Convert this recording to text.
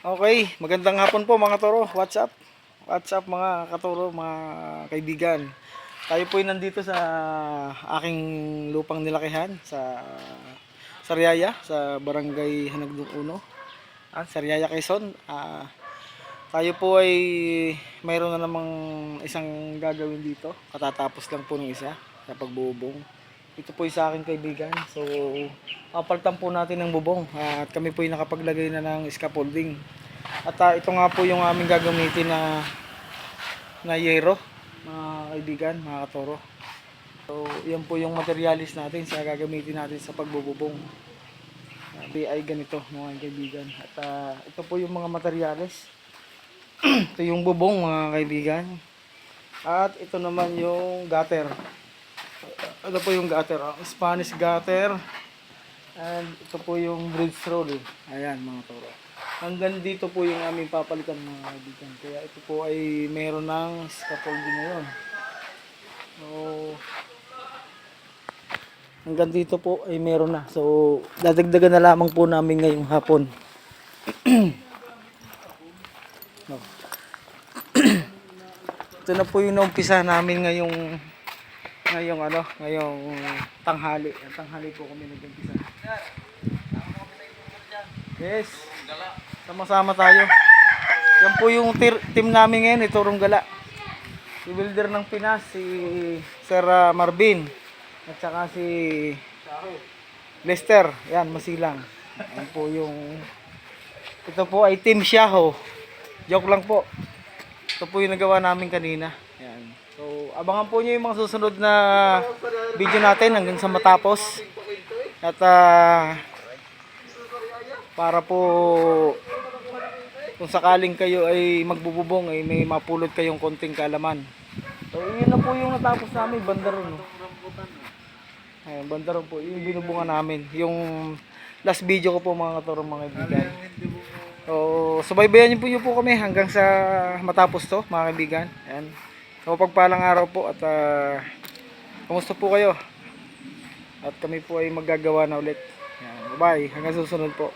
Okay, magandang hapon po mga toro. What's up? What's up mga katoro, mga kaibigan. Tayo po ay nandito sa aking lupang nilakihan sa Riaya, sa Barangay Hanagdung Uno, sa Riaya, Quezon. Tayo po ay mayroon na namang isang gagawin dito. Katatapos lang po ng isa sa pagbubong. Ito po ay sa aking kaibigan. So, papalitan po natin ng bubong. At kami po ay nakapaglagay na ng scaffolding. At ito nga po yung aming gagamitin na yero, mga kaibigan, mga katoro. So, yan po yung materialis natin sa gagamitin natin sa pagbububong. Ay ganito, mga kaibigan. At ito po yung mga materialis. Ito yung bubong, mga kaibigan. At ito naman yung gutter. Ito po yung gutter, Spanish gutter. And ito po yung bridge roll. Ayan, mga toro. Hanggang dito po yung aming papalitan, mga kaibigan. Kaya ito po ay meron ng scaffolding ngayon. So, hanggang dito po ay meron na. So, dadagdagan na lamang po namin ngayong hapon. No. Ito na po yung naumpisa namin ngayong tanghali. Tanghali po kami nag-umpisa. Yes. Sama-sama tayo. Yan po yung team namin ngayon, Turong Gala. Si Wilder ng Pinas, si Sir Marvin, at saka si Lester. Yan, Masilang. Yan po yung... Ito po ay Team Shaho. Joke lang po. Ito po yung nagawa namin kanina. Yan. So, abangan po nyo yung mga susunod na video natin hanggang sa matapos. At para po kung sakaling kayo ay magbububong ay may mapulot kayong konting kaalaman. So, yun na po yung natapos namin, bandaron. No? Ayun, bandaron po, yung binubungan namin. Yung last video ko po, mga katoro, mga kaibigan. So, subaybayan niyo po kami hanggang sa matapos to, mga kaibigan. Ayan. So, pagpalang araw po at kumusta po kayo? At kami po ay maggagawa na ulit. Ayan, bye, hanggang susunod po.